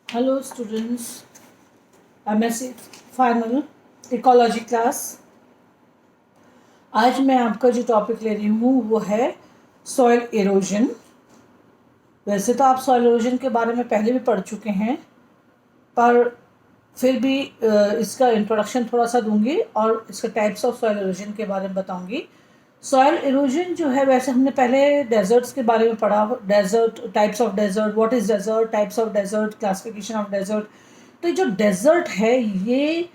Hello students, MSc final ecology class. आज मैं आपका जो टॉपिक ले रही हूँ वो है सॉइल इरोजन। वैसे तो आप सॉइल इरोजन के बारे में पहले भी पढ़ चुके हैं, पर फिर भी इसका इंट्रोडक्शन थोड़ा सा दूंगी और इसके टाइप्स ऑफ सॉइल इरोजन के बारे में बताऊंगी। सॉइल इरोजन जो है, वैसे हमने पहले डेजर्ट्स के बारे में पढ़ा, desert, types of desert, what is desert, types of desert, classification of desert. तो जो डेजर्ट है ये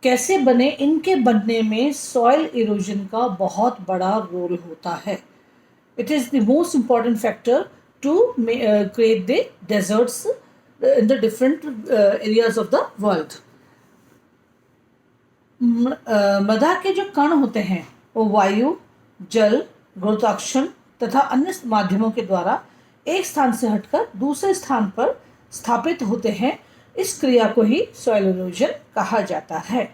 कैसे बने, इनके बनने में सॉइल इरोजन का बहुत बड़ा रोल होता है। It is the most important factor to create the deserts in the different areas of the world. मृदा के जो कण होते हैं वो वायु, जल, गुरुत्वाकर्षण तथा अन्य माध्यमों के द्वारा एक स्थान से हटकर दूसरे स्थान पर स्थापित होते हैं। इस क्रिया को ही सॉइल इरोजन कहा जाता है।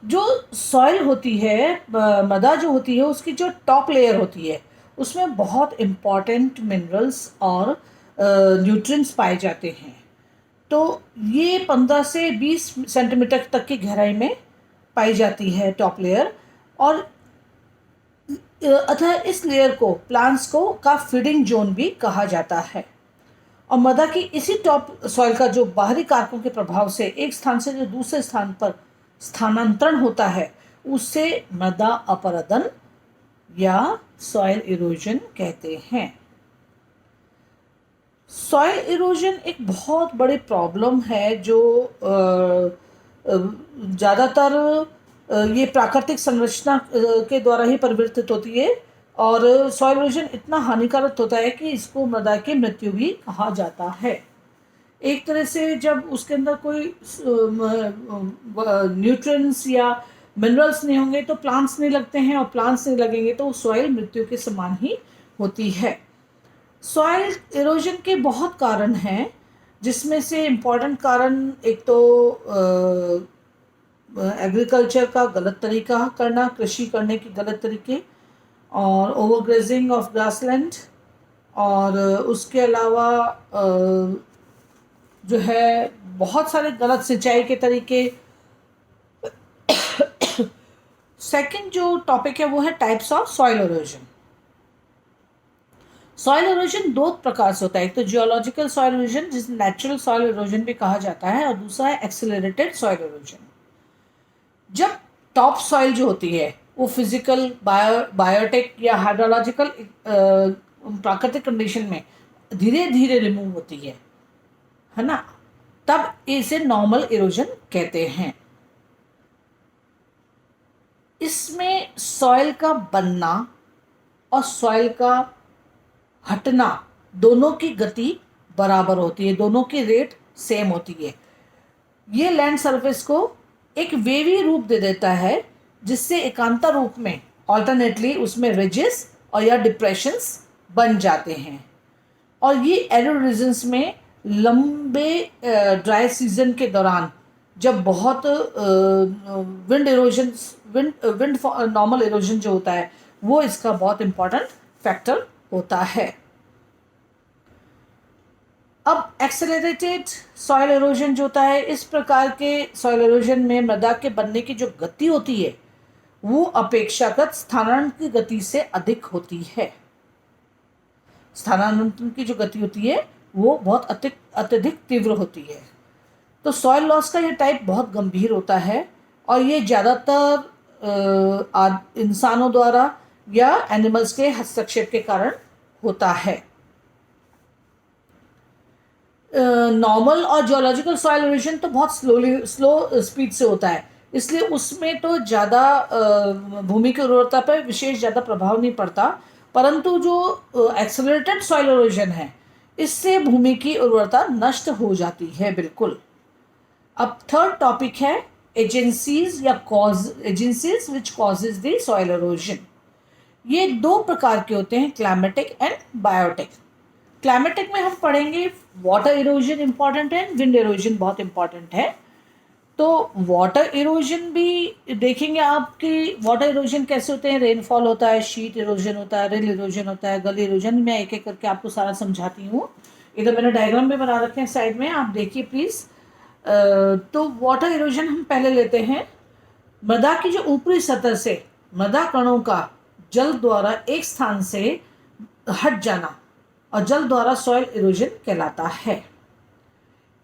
जो सॉइल होती है, मृदा जो होती है, उसकी जो टॉप लेयर होती है उसमें बहुत इम्पॉर्टेंट मिनरल्स और न्यूट्रिएंट्स पाए जाते हैं। तो ये 15 से 20 सेंटीमीटर तक की गहराई में पाई जाती है टॉप लेयर। और अतः इस लेयर को प्लांट्स को का फीडिंग जोन भी कहा जाता है। और मृदा की इसी टॉप सॉइल का जो बाहरी कारकों के प्रभाव से एक स्थान से जो दूसरे स्थान पर स्थानांतरण होता है उसे मृदा अपरदन या सॉइल इरोजन कहते हैं। सॉइल इरोजन एक बहुत बड़ी प्रॉब्लम है जो ज़्यादातर ये प्राकृतिक संरचना के द्वारा ही परिवर्तित होती है। और सॉइल इरोजन इतना हानिकारक होता है कि इसको मृदा की मृत्यु भी कहा जाता है। एक तरह से जब उसके अंदर कोई न्यूट्रिएंट्स या मिनरल्स नहीं होंगे तो प्लांट्स नहीं लगते हैं, और प्लांट्स नहीं लगेंगे तो सॉइल मृत्यु के समान ही होती है। सॉइल इरोजन के बहुत कारण हैं, जिसमें से इम्पॉर्टेंट कारण एक तो एग्रीकल्चर का गलत तरीका करना, कृषि करने के गलत तरीके, और ओवरग्रेजिंग ऑफ ग्रासलैंड, और उसके अलावा जो है बहुत सारे गलत सिंचाई के तरीके। सेकंड जो टॉपिक है वो है types of soil erosion. Soil erosion दो प्रकार से होता है, एक तो जियोलॉजिकल सॉइल इरोजन जिसे नेचुरल सॉइल इरोजन भी कहा जाता है, और दूसरा है एक्सेलरेटेड सॉइल इरोजन। जब टॉप सॉइल जो होती है वो फिजिकल, बायोटिक या हाइड्रोलॉजिकल प्राकृतिक कंडीशन में धीरे धीरे रिमूव होती है ना, तब इसे नॉर्मल इरोजन कहते हैं। इसमें सॉइल का बनना और सॉइल का हटना दोनों की गति बराबर होती है, दोनों की रेट सेम होती है। ये लैंड सरफेस को एक वेवी रूप दे देता है, जिससे एकांतर रूप में ऑल्टरनेटली उसमें रिजेस और या डिप्रेशंस बन जाते हैं। और ये एरिड रीजन्स में लंबे ड्राई सीजन के दौरान जब बहुत wind erosion, wind normal erosion जो होता है वो इसका बहुत इम्पॉर्टेंट फैक्टर होता है। अब एक्सेलरेटेड सॉइल इरोजन जो होता है, इस प्रकार के सॉइल इरोजन में मृदा के बनने की जो गति होती है वो अपेक्षाकृत स्थानांतरण की गति से अधिक होती है। स्थानांतरण की जो गति होती है वो बहुत अत्यधिक तीव्र होती है। तो सॉइल लॉस का ये टाइप बहुत गंभीर होता है, और ये ज़्यादातर इंसानों द्वारा या एनिमल्स के हस्तक्षेप के कारण होता है। नॉर्मल और जियोलॉजिकल सॉइल इरोजन तो बहुत स्लो स्पीड से होता है, इसलिए उसमें तो ज़्यादा भूमि की उर्वरता पर विशेष ज़्यादा प्रभाव नहीं पड़ता। परंतु जो एक्सेलरेटेड सॉइल इरोजन है, इससे भूमि की उर्वरता नष्ट हो जाती है बिल्कुल। अब थर्ड टॉपिक है एजेंसीज या cause, agencies which causes the soil erosion. ये दो प्रकार के होते हैं, क्लाइमेटिक एंड बायोटिक। क्लाइमेटिक में हम पढ़ेंगे वाटर इरोजन इम्पॉर्टेंट है, विंड इरोजन बहुत इम्पॉर्टेंट है। तो वाटर इरोजन भी देखेंगे आपकी, वाटर इरोजन कैसे होते हैं, रेनफॉल होता है, शीट इरोजन होता है, रिल इरोजन होता है, गली इरोजन। मैं एक एक करके आपको सारा समझाती हूँ इधर मैंने डायग्राम भी बना रखे हैं साइड में, आप देखिए प्लीज़। तो वाटर इरोजन हम पहले लेते हैं। मृदा की जो ऊपरी सतह से मृदा कणों का जल द्वारा एक स्थान से हट जाना और जल द्वारा सॉइल इरोजन कहलाता है।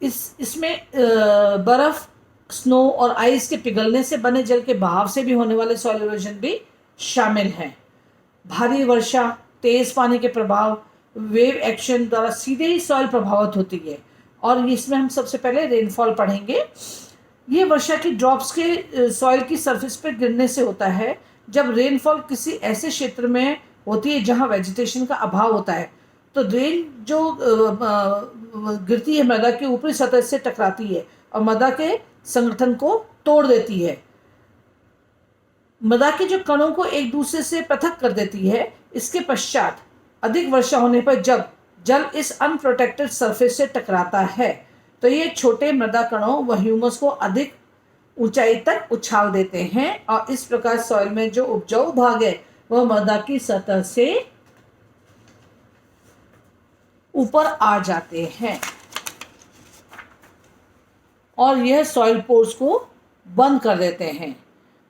इसमें बर्फ, स्नो और आइस के पिघलने से बने जल के बहाव से भी होने वाले सॉइल इरोजन भी शामिल हैं। भारी वर्षा, तेज पानी के प्रभाव, वेव एक्शन द्वारा सीधे ही सॉइल प्रभावित होती है। और इसमें हम सबसे पहले रेनफॉल पढ़ेंगे। ये वर्षा की ड्रॉप्स के सॉइल की सरफेस पर गिरने से होता है। जब रेनफॉल किसी ऐसे क्षेत्र में होती है जहाँ वेजिटेशन का अभाव होता है, तो रेन जो गिरती है मृदा की ऊपरी सतह से टकराती है और मृदा के संगठन को तोड़ देती है। मृदा के जो कणों को एक दूसरे से पृथक कर देती है। इसके पश्चात अधिक वर्षा होने पर जब जल इस अनप्रोटेक्टेड सरफेस से टकराता है, तो ये छोटे मृदा कणों व ह्यूमस को अधिक ऊंचाई तक उछाल देते हैं और इस प्रकार सॉइल में जो उपजाऊ भाग है वह मृदा की सतह से ऊपर आ जाते हैं और यह सॉइल पोर्स को बंद कर देते हैं।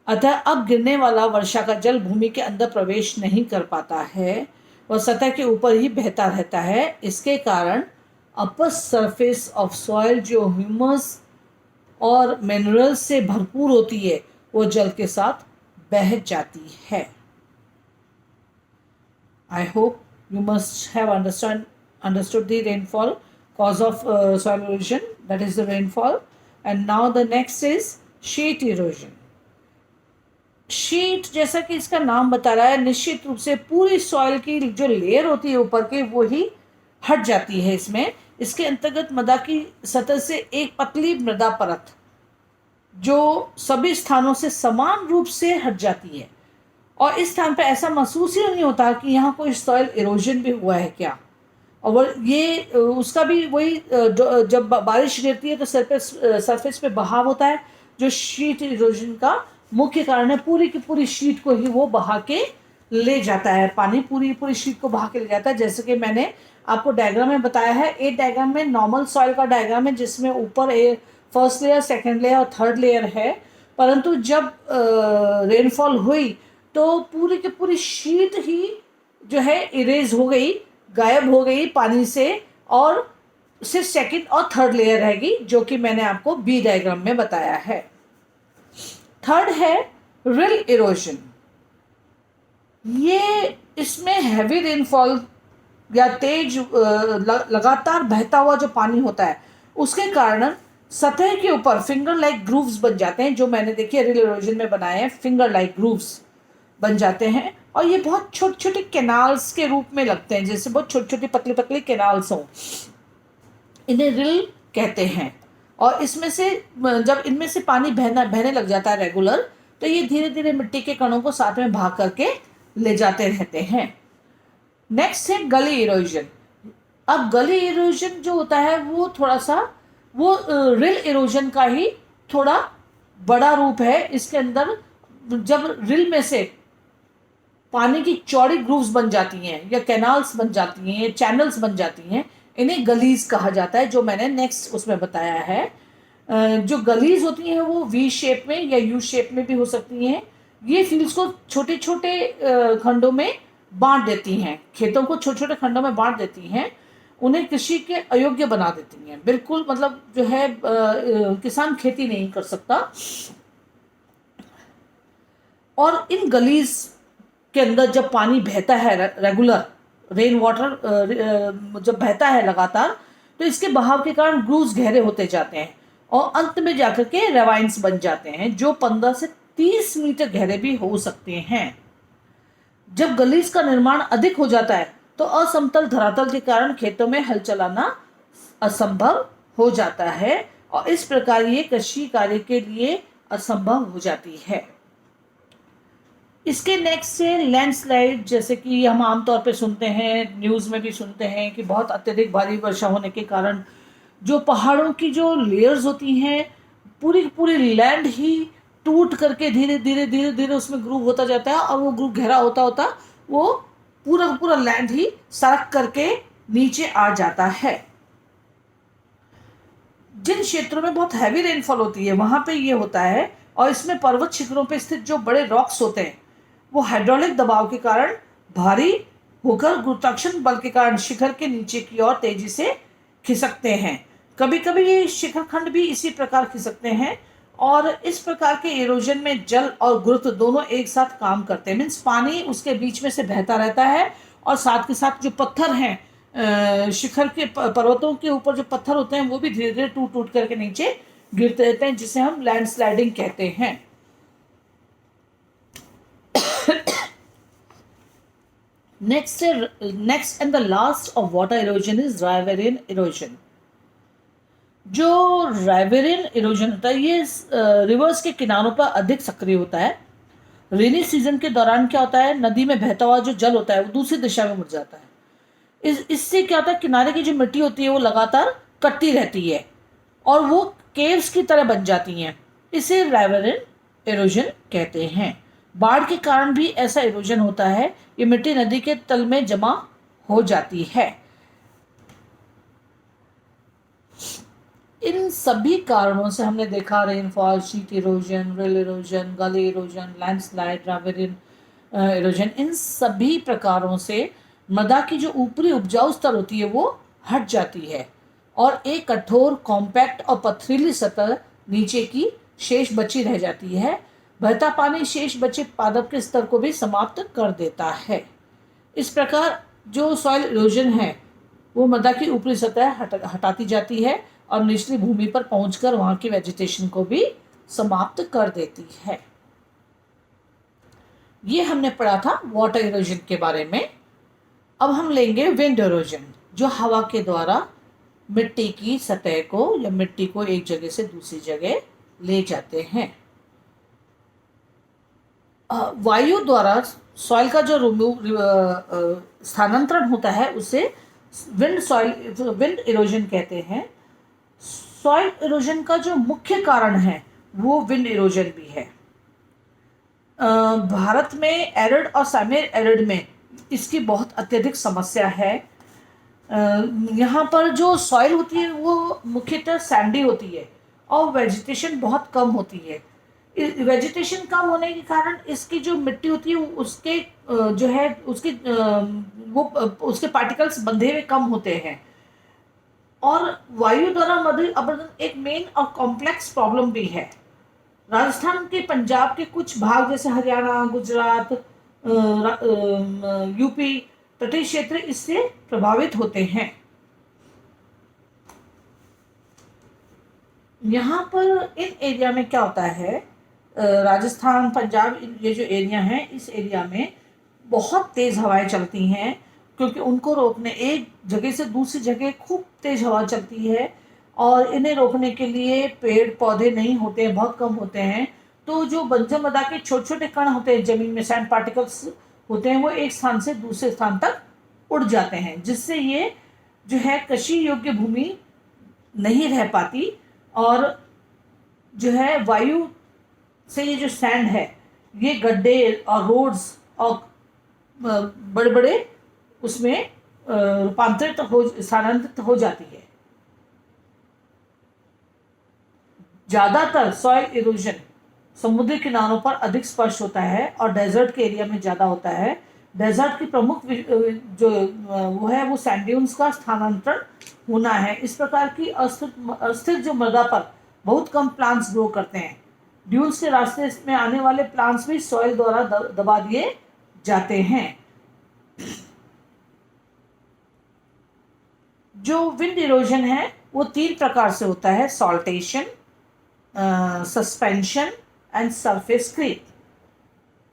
अतः अब गिरने वाला वर्षा का जल भूमि के अंदर प्रवेश नहीं कर पाता है, वह सतह के ऊपर ही बहता रहता है। इसके कारण अपर सरफेस ऑफ सॉइल जो ह्यूमस और मिनरल्स से भरपूर होती है, वो जल के साथ बह जाती है। I hope you must have understood the rainfall cause of soil erosion, that is the rainfall. And now the next is sheet erosion. Sheet जैसा कि इसका नाम बता रहा है, निश्चित रूप से पूरी सॉइल की जो लेयर होती है ऊपर के वो ही हट जाती है। इसके अंतर्गत मृदा की सतह से एक पतली मृदा परत जो सभी स्थानों से समान रूप से हट जाती है और इस स्थान पर ऐसा महसूस ही नहीं होता कि यहाँ कोई सॉइल इरोजन भी हुआ है क्या। और ये उसका भी वही, जब बारिश गिरती है तो सरफेस पे बहाव होता है, जो शीट इरोजन का मुख्य कारण है। पूरी की पूरी शीट को ही वो बहा के ले जाता है, पानी पूरी शीट को बहा के ले जाता है। जैसे कि मैंने आपको डायग्राम में बताया है, एक डायग्राम में नॉर्मल सॉइल का डायग्राम है जिसमें ऊपर फर्स्ट लेयर, सेकेंड लेयर और थर्ड लेयर है। परंतु जब रेनफॉल हुई तो पूरी की पूरी शीट ही जो है इरेज हो गई, गायब हो गई पानी से, और सिर्फ सेकंड और थर्ड लेयर रहेगी, जो कि मैंने आपको बी डायग्राम में बताया है। थर्ड है रिल इरोजन। ये इसमें हैवी रेनफॉल या तेज लगातार बहता हुआ जो पानी होता है उसके कारण सतह के ऊपर फिंगर लाइक ग्रूव्स बन जाते हैं, जो मैंने देखिए रिल इरोजन में बनाए हैं। फिंगर लाइक ग्रूव्स बन जाते हैं और ये बहुत छोटे छोटे कैनाल्स के रूप में लगते हैं, जैसे बहुत छोटी छोटी पतली पतली कैनाल्स हों, इन्हें रिल कहते हैं। और इसमें से जब इनमें से पानी बहने लग जाता है रेगुलर, तो ये धीरे धीरे मिट्टी के कणों को साथ में भाग करके ले जाते रहते हैं। नेक्स्ट है गली इरोजन। अब गली इरोजन जो होता है वो थोड़ा सा वो रिल इरोजन का ही थोड़ा बड़ा रूप है। इसके अंदर जब रिल में से पानी की चौड़ी ग्रूव्स बन जाती हैं या कैनाल्स बन जाती हैं या चैनल्स बन जाती हैं, इन्हें गलीज कहा जाता है, जो मैंने नेक्स्ट उसमें बताया है। जो गलीज होती हैं वो वी शेप में या यू शेप में भी हो सकती हैं। ये फील्ड्स को छोटे छोटे खंडों में बांट देती हैं, खेतों को छोटे छोटे खंडों में बांट देती हैं, उन्हें कृषि के अयोग्य बना देती हैं। बिल्कुल मतलब जो है किसान खेती नहीं कर सकता। और इन गलीज के अंदर जब पानी बहता है रेगुलर, रेन वाटर जब बहता है लगातार, तो इसके बहाव के कारण ग्रूव्स गहरे होते जाते हैं और अंत में जाकर के रेवाइन्स बन जाते हैं, जो 15 से 30 मीटर गहरे भी हो सकते हैं। जब गलीज का निर्माण अधिक हो जाता है तो असमतल धरातल के कारण खेतों में हल चलाना असंभव हो जाता है और इस प्रकार ये कृषि कार्य के लिए असंभव हो जाती है। इसके नेक्स्ट है लैंडस्लाइड। जैसे कि हम आमतौर पे सुनते हैं, न्यूज़ में भी सुनते हैं कि बहुत अत्यधिक भारी वर्षा होने के कारण जो पहाड़ों की जो लेयर्स होती हैं, पूरी पूरी लैंड ही टूट करके धीरे धीरे धीरे धीरे उसमें ग्रूव होता जाता है और वो ग्रूव गहरा होता होता वो पूरा पूरा लैंड ही सरक करके नीचे आ जाता है। जिन क्षेत्रों में बहुत हैवी रेनफॉल होती है वहाँ पे ये होता है, और इसमें पर्वत शिखरों पे स्थित जो बड़े रॉक्स होते हैं वो हाइड्रोलिक दबाव के कारण भारी होकर गुरुत्वाकर्षण बल के कारण शिखर के नीचे की ओर तेजी से खिसकते हैं। कभी कभी ये शिखर खंड भी इसी प्रकार खिसकते हैं, और इस प्रकार के इरोजन में जल और गुरुत्व दोनों एक साथ काम करते हैं। मीन्स पानी उसके बीच में से बहता रहता है, और साथ के साथ जो पत्थर हैं, शिखर के पर्वतों के ऊपर जो पत्थर होते हैं वो भी धीरे धीरे टूट टूट करके नीचे गिरते रहते हैं, जिसे हम लैंडस्लाइडिंग कहते हैं। Next and the last of water erosion is riverine erosion. जो राइवेरियन इरोजन होता है ये रिवर्स के किनारों पर अधिक सक्रिय होता है। रेनी सीजन के दौरान क्या होता है, नदी में बहता हुआ जो जल होता है वो दूसरी दिशा में मुड़ जाता है। इससे क्या होता है, किनारे की जो मिट्टी होती है वो लगातार कटती रहती है और वो केव्स की तरह बन जाती हैं। इसे राइवेरियन इरोजन कहते हैं। बाढ़ के कारण भी ऐसा इरोजन होता है, ये मिट्टी नदी के तल में जमा हो जाती है। इन सभी कारणों से हमने देखा, rainfall, sheet erosion, rill erosion, gully erosion, landslide, riverine erosion, इन सभी प्रकारों से मृदा की जो ऊपरी उपजाऊ स्तर होती है वो हट जाती है और एक कठोर, कॉम्पैक्ट और पथरीली सतह नीचे की शेष बची रह जाती है। बहता पानी शेष बचे पादप के स्तर को भी समाप्त कर देता है। इस प्रकार जो सॉइल इरोजन है वो मृदा की ऊपरी सतह हटाती जाती है और निचली भूमि पर पहुंचकर वहां की वेजिटेशन को भी समाप्त कर देती है। ये हमने पढ़ा था वाटर इरोजन के बारे में। अब हम लेंगे विंड इरोजन, जो हवा के द्वारा मिट्टी की सतह को या मिट्टी को एक जगह से दूसरी जगह ले जाते हैं। वायु द्वारा सॉइल का जो स्थानांतरण होता है उसे विंड इरोजन कहते हैं। सॉइल इरोजन का जो मुख्य कारण है वो विंड इरोजन भी है। भारत में एरिड और सेमी एरिड में इसकी बहुत अत्यधिक समस्या है। यहाँ पर जो सॉइल होती है वो मुख्यतः सैंडी होती है और वेजिटेशन बहुत कम होती है। वेजिटेशन कम होने के कारण इसकी जो मिट्टी होती है उसके जो है उसके वो उसके पार्टिकल्स बंधे हुए कम होते हैं, और वायु द्वारा मृदा अपरदन एक मेन और कॉम्प्लेक्स प्रॉब्लम भी है। राजस्थान के, पंजाब के कुछ भाग जैसे हरियाणा, गुजरात, यूपी, तटीय क्षेत्र इससे प्रभावित होते हैं। यहाँ पर इन एरिया में क्या होता है, राजस्थान, पंजाब, ये जो एरिया हैं इस एरिया में बहुत तेज़ हवाएं चलती हैं, क्योंकि उनको रोकने, एक जगह से दूसरी जगह खूब तेज़ हवा चलती है और इन्हें रोकने के लिए पेड़ पौधे नहीं होते हैं, बहुत कम होते हैं। तो जो बंजर मृदा के छोटे छोटे कण होते हैं, ज़मीन में सैंड पार्टिकल्स होते हैं, वो एक स्थान से दूसरे स्थान तक उड़ जाते हैं, जिससे ये जो है कृषि योग्य भूमि नहीं रह पाती, और जो है वायु से ये जो सैंड है ये गड्ढे और रोड्स और बड़े बड़े उसमें स्थानांतरित हो जाती है। ज़्यादातर सॉइल इरोजन समुद्री किनारों पर अधिक स्पष्ट होता है और डेजर्ट के एरिया में ज़्यादा होता है। डेजर्ट की प्रमुख जो वो है वो सैंड ड्यून्स का स्थानांतरण होना है। इस प्रकार की अस्थिर जो मृदा पर बहुत कम प्लांट्स ग्रो करते हैं। ड्यून्स के रास्ते में आने वाले प्लांट्स भी सॉइल द्वारा दबा दिए जाते हैं। जो विंड इरोजन है वो 3 प्रकार से होता है: saltation, suspension and surface creep.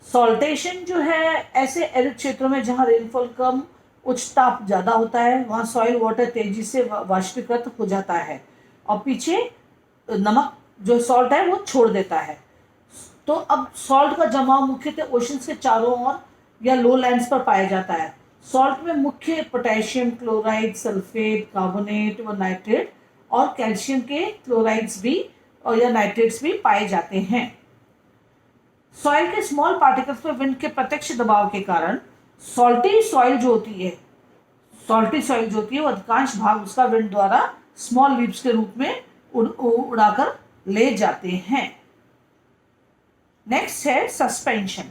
Saltation जो है ऐसे एरिड क्षेत्रों में जहाँ रेनफॉल कम, उच्च ताप ज़्यादा होता है, वहाँ सॉइल वाटर तेजी से वाष्पीकृत हो जाता है और पीछे नमक जो सॉल्ट है वो छोड़ देता है। तो अब सॉल्ट का जमाव मुख्यतः ओशंस के चारों ओर या लो लैंड्स पर पाया जाता है। सॉल्ट में मुख्य पोटेशियम क्लोराइड, सल्फेट, कार्बोनेट व नाइट्रेट और कैल्शियम के क्लोराइड्स भी और या नाइट्रेट्स भी पाए जाते हैं। सॉइल के स्मॉल पार्टिकल्स पर विंड के प्रत्यक्ष दबाव के कारण सॉल्टी सॉइल जो होती है वो अधिकांश भाग उसका विंड द्वारा स्मॉल लीव्स के रूप में उड़ाकर ले जाते हैं। नेक्स्ट है सस्पेंशन।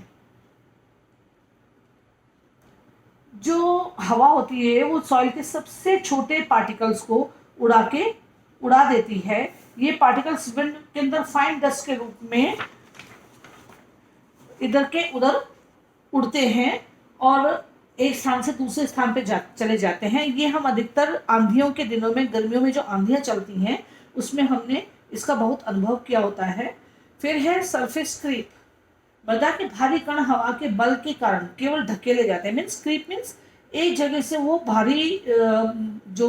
जो हवा होती है वो सॉइल के सबसे छोटे पार्टिकल्स को उड़ा देती है। ये पार्टिकल्स विंड के अंदर फाइन डस्ट के रूप में इधर के उधर उड़ते हैं और एक स्थान से दूसरे स्थान पे चले जाते हैं। ये हम अधिकतर आंधियों के दिनों में, गर्मियों में जो आंधियां चलती हैं उसमें हमने इसका बहुत अनुभव किया होता है। फिर है सरफेस क्रीप। मृदा के भारी कण हवा के बल के कारण केवल धकेले जाते हैं। मीन्स क्रीप मीन्स एक जगह से वो भारी जो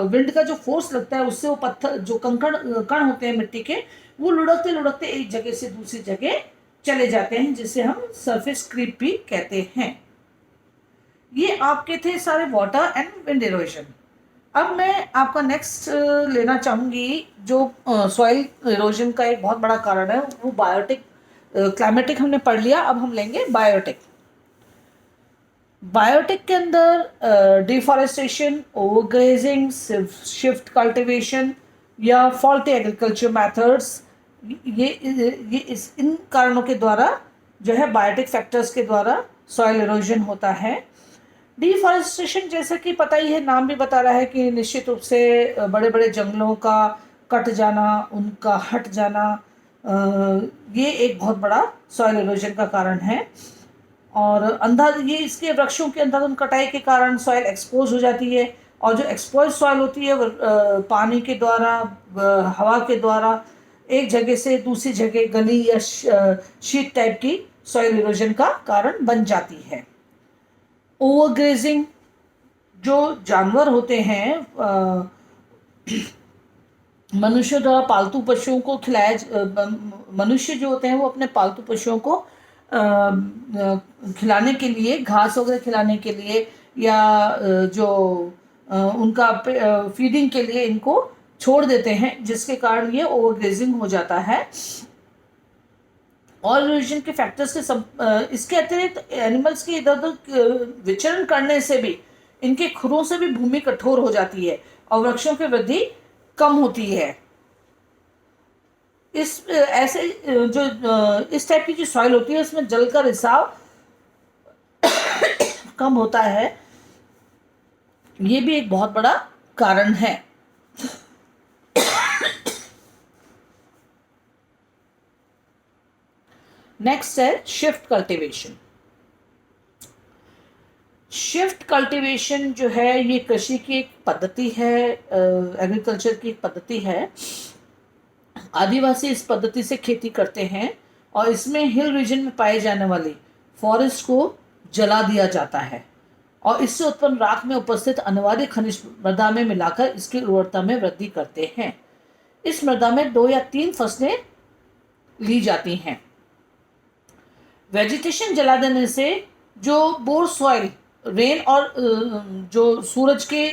विंड का जो फोर्स लगता है उससे वो पत्थर जो कण होते हैं मिट्टी के, वो लुढ़कते लुढ़कते एक जगह से दूसरी जगह चले जाते हैं, जिसे हम सरफेस क्रीप भी कहते हैं। ये आपके थे सारे वाटर एंड विंड इरोजन। अब मैं आपका नेक्स्ट लेना चाहूंगी जो सॉइल इरोजन का एक बहुत बड़ा कारण है, वो बायोटिक। क्लाइमेटिक हमने पढ़ लिया, अब हम लेंगे बायोटिक। बायोटिक के अंदर डिफॉरेस्टेशन, ओवरग्रेजिंग, शिफ्ट कल्टीवेशन या फॉल्टी एग्रीकल्चर मेथड्स, ये इन कारणों के द्वारा जो है बायोटिक फैक्टर्स के द्वारा सॉइल इरोजन होता है। डिफॉरेस्टेशन जैसा कि पता ही है, नाम भी बता रहा है कि निश्चित रूप से बड़े बड़े जंगलों का कट जाना, उनका हट जाना, ये एक बहुत बड़ा सॉइल इरोजन का कारण है। और ये इसके वृक्षों के अंधाधुंध कटाई के कारण सॉइल एक्सपोज हो जाती है, और जो एक्सपोज सॉइल होती है वो पानी के द्वारा, हवा के द्वारा एक जगह से दूसरी जगह गली या शीट टाइप की सॉइल इरोजन का कारण बन जाती है। ओवरग्रेजिंग, जो जानवर होते हैं मनुष्य द्वारा पालतू पशुओं को मनुष्य जो होते हैं वो अपने पालतू पशुओं को खिलाने के लिए, घास वगैरह खिलाने के लिए या जो उनका फीडिंग के लिए इनको छोड़ देते हैं, जिसके कारण ये ओवरग्रेजिंग हो जाता है। और इरोजन के फैक्टर्स के इसके अतिरिक्त एनिमल्स के इधर उधर विचरण करने से भी, इनके खुरों से भी भूमि कठोर हो जाती है और वृक्षों की वृद्धि कम होती है। इस टाइप की जो सॉइल होती है उसमें जल का रिसाव कम होता है, ये भी एक बहुत बड़ा कारण है। नेक्स्ट है शिफ्ट कल्टीवेशन। शिफ्ट कल्टीवेशन जो है ये कृषि की एक पद्धति है, एग्रीकल्चर की एक पद्धति है। आदिवासी इस पद्धति से खेती करते हैं और इसमें हिल रीजन में पाए जाने वाली फॉरेस्ट को जला दिया जाता है और इससे उत्पन्न राख में उपस्थित अनिवार्य खनिज मृदा में मिलाकर इसकी उर्वरता में वृद्धि करते हैं। इस मृदा में 2 या 3 फसलें ली जाती हैं। वेजिटेशन जला देने से जो बोर सॉइल रेन और जो सूरज के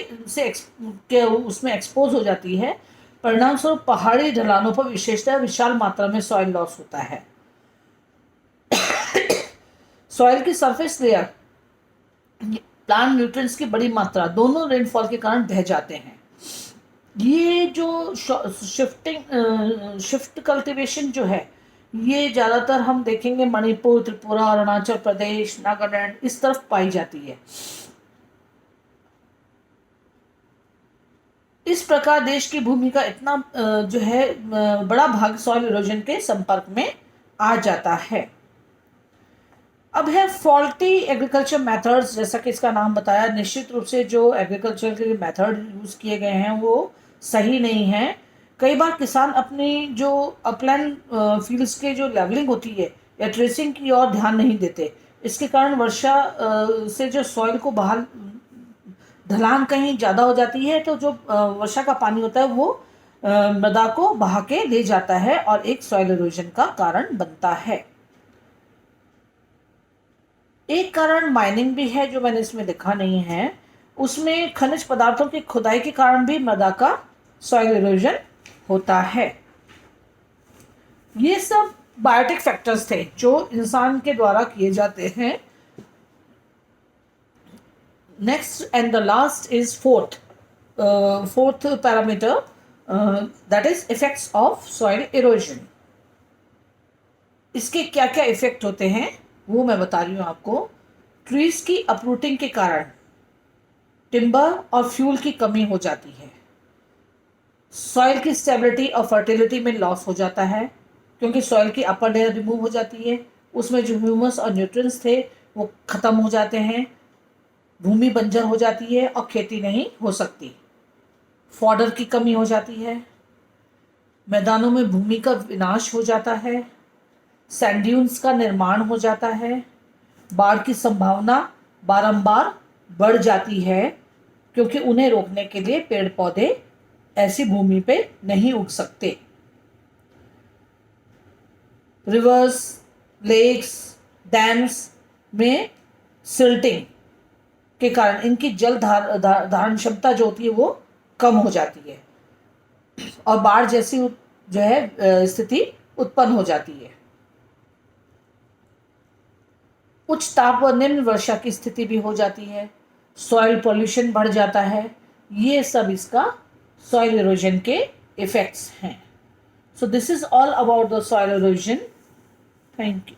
उसमें एक्सपोज हो जाती है, परिणाम स्वरूप पहाड़ी ढलानों पर विशेषतः विशाल मात्रा में सॉइल लॉस होता है। सॉइल की सरफेस लेयर, प्लांट न्यूट्रिएंट्स की बड़ी मात्रा दोनों रेनफॉल के कारण बह जाते हैं। ये जो शिफ्ट कल्टीवेशन जो है ये ज़्यादातर हम देखेंगे मणिपुर, त्रिपुरा, अरुणाचल प्रदेश, नागालैंड इस तरफ पाई जाती है। इस प्रकार देश की भूमि का इतना जो है बड़ा भाग सॉइल इरोजन के संपर्क में आ जाता है। अब है फॉल्टी एग्रीकल्चर मेथड्स। जैसा कि इसका नाम बताया, निश्चित रूप से जो एग्रीकल्चर के मेथड यूज किए गए हैं वो सही नहीं है। कई बार किसान अपनी जो अपलैंड फील्ड्स के जो लेवलिंग होती है या ट्रेसिंग की ओर ध्यान नहीं देते। इसके कारण वर्षा से जो सॉइल को बाहर ढलान कहीं ज़्यादा हो जाती है तो जो वर्षा का पानी होता है वो मृदा को बहा के ले जाता है और एक सॉइल इरोजन का कारण बनता है। एक कारण माइनिंग भी है जो मैंने इसमें लिखा नहीं है। उसमें खनिज पदार्थों की खुदाई के कारण भी मृदा का सॉइल इरोजन होता है। ये सब बायोटिक फैक्टर्स थे जो इंसान के द्वारा किए जाते हैं। Next and the last is fourth parameter that is effects of soil erosion. इसके क्या क्या इफेक्ट होते हैं वो मैं बता रही हूँ आपको। ट्रीज की अपरूटिंग के कारण टिम्बर और फ्यूल की कमी हो जाती है। सॉइल की स्टेबिलिटी और फर्टिलिटी में लॉस हो जाता है, क्योंकि सॉइल की अपर लेयर रिमूव हो जाती है, उसमें जो ह्यूमस और न्यूट्रिएंट्स थे वो ख़त्म हो जाते हैं, भूमि बंजर हो जाती है और खेती नहीं हो सकती। फॉडर की कमी हो जाती है, मैदानों में भूमि का विनाश हो जाता है, सैंड का निर्माण हो जाता है, बाढ़ की संभावना बारंबार बढ़ जाती है, क्योंकि उन्हें रोकने के लिए पेड़ पौधे ऐसी भूमि पे नहीं उग सकते। रिवर्स, लेक्स, डैम्स में सिल्टिंग के कारण इनकी जल धारण क्षमता जो होती है वो कम हो जाती है और बाढ़ जैसी जो है स्थिति उत्पन्न हो जाती है। उच्च ताप व निम्न वर्षा की स्थिति भी हो जाती है, सॉइल पॉल्यूशन बढ़ जाता है। ये सब इसका सॉइल इरोजन के इफेक्ट्स हैं। So this is all about the soil erosion. Thank you.